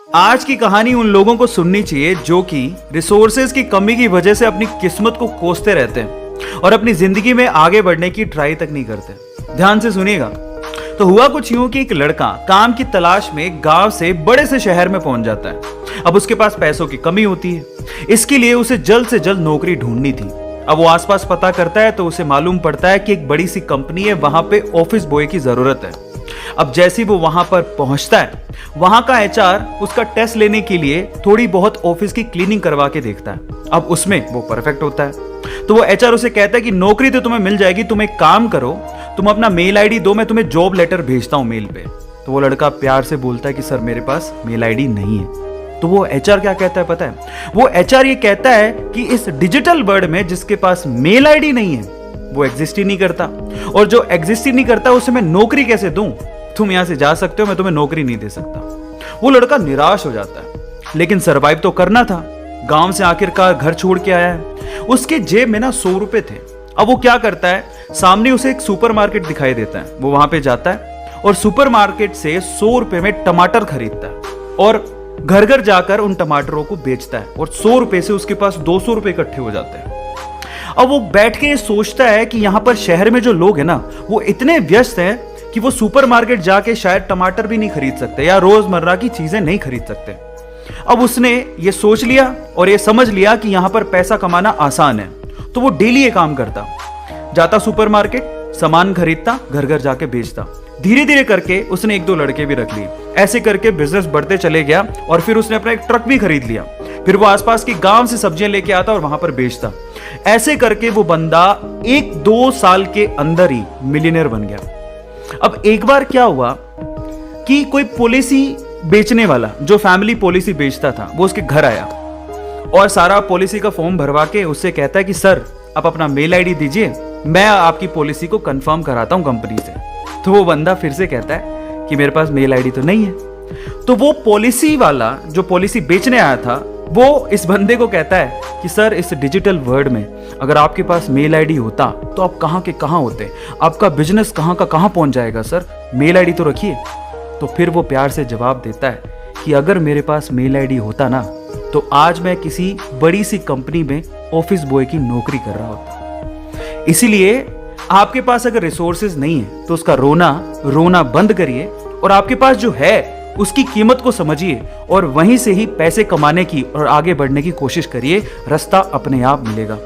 आज की कहानी उन लोगों को सुननी चाहिए जो कि रिसोर्सेज की कमी की वजह से अपनी किस्मत को कोसते रहते हैं और अपनी जिंदगी में आगे बढ़ने की ट्राई तक नहीं करते। ध्यान से सुनिएगा। तो हुआ कुछ यूं कि एक लड़का काम की तलाश में गांव से बड़े से शहर में पहुंच जाता है। अब उसके पास पैसों की कमी होती है, इसके लिए उसे जल्द से जल्द नौकरी ढूंढनी थी। अब वो आसपास पता करता है तो उसे मालूम पड़ता है कि एक बड़ी सी कंपनी है, वहां पे ऑफिस बॉय की जरूरत है। अब जैसे वो वहां पर पहुंचता है, वहां का एचआर उसका टेस्ट लेने के लिए थोड़ी बहुत ऑफिस की क्लीनिंग करवा के देखता है। अब उसमें वो परफेक्ट होता है तो वो एचआर उसे कहता है कि नौकरी तो तुम्हें मिल जाएगी, तुम एक काम करो, तुम अपना मेल आईडी दो, मैं तुम्हें जॉब लेटर भेजता हूं मेल पे। तो वो लड़का प्यार से बोलता है कि सर मेरे पास मेल आईडी नहीं है। तो वो एचआर क्या कहता है पता है? वो एचआर ये कहता है कि इस डिजिटल वर्ल्ड में जिसके पास मेल आईडी नहीं है वो एग्जिस्ट ही नहीं करता, और जो एग्जिस्ट ही नहीं करता उसे मैं नौकरी कैसे दूं? तुम यहां से जा सकते हो, मैं तुम्हें नौकरी नहीं दे सकता। वो लड़का निराश हो जाता है, लेकिन सरवाइव तो करना था। गांव से आखिरकार घर छोड़ के आया है, उसके जेब में ना 100 रुपए थे। अब वो क्या करता है, सामने उसे एक सुपरमार्केट दिखाई देता है, वो वहां पे जाता है और सुपरमार्केट से 100 रुपए में टमाटर खरीदता है और घर घर जाकर उन टमाटरों को बेचता है और 100 रुपए से उसके पास 200 रुपए इकट्ठे हो जाते हैं। अब वो बैठ के सोचता है कि यहां पर शहर में जो लोग हैं ना वो इतने व्यस्त हैं कि वो सुपरमार्केट जाके शायद टमाटर भी नहीं खरीद सकते या रोजमर्रा की चीजें नहीं खरीद सकते। अब उसने ये सोच लिया और ये समझ लिया कि यहां पर पैसा कमाना आसान है, तो वो डेली ये काम करता, जाता सुपरमार्केट, सामान खरीदता, घर घर जाके बेचता। धीरे धीरे करके उसने 1-2 लड़के भी रख लिए। ऐसे करके बिजनेस बढ़ते चले गया और फिर उसने अपना एक ट्रक भी खरीद लिया। फिर वो आसपास के गांव से सब्जियां लेके आता और वहां पर बेचता। ऐसे करके वो बंदा 1-2 साल के अंदर ही मिलियनेयर बन गया। अब एक बार क्या हुआ कि कोई पॉलिसी बेचने वाला जो फैमिली पॉलिसी बेचता था वो उसके घर आया और सारा पॉलिसी का फॉर्म भरवा के उससे कहता है कि सर आप अपना मेल आईडी दीजिए, मैं आपकी पॉलिसी को कंफर्म कराता हूं कंपनी से। तो वो बंदा फिर से कहता है कि मेरे पास मेल आईडी तो नहीं है। तो वो पॉलिसी वाला जो पॉलिसी बेचने आया था वो इस बंदे को कहता है कि सर इस डिजिटल वर्ल्ड में अगर आपके पास मेल आईडी होता तो आप कहां के कहां होते, आपका बिजनेस कहां का कहां पहुंच जाएगा, सर मेल आईडी तो रखिए। तो फिर वो प्यार से जवाब देता है कि अगर मेरे पास मेल आईडी होता ना तो आज मैं किसी बड़ी सी कंपनी में ऑफिस बॉय की नौकरी कर रहा होता। इसीलिए आपके पास अगर रिसोर्सेज नहीं है तो उसका रोना बंद करिए और आपके पास जो है उसकी कीमत को समझिए और वहीं से ही पैसे कमाने की और आगे बढ़ने की कोशिश करिए। रास्ता अपने आप मिलेगा।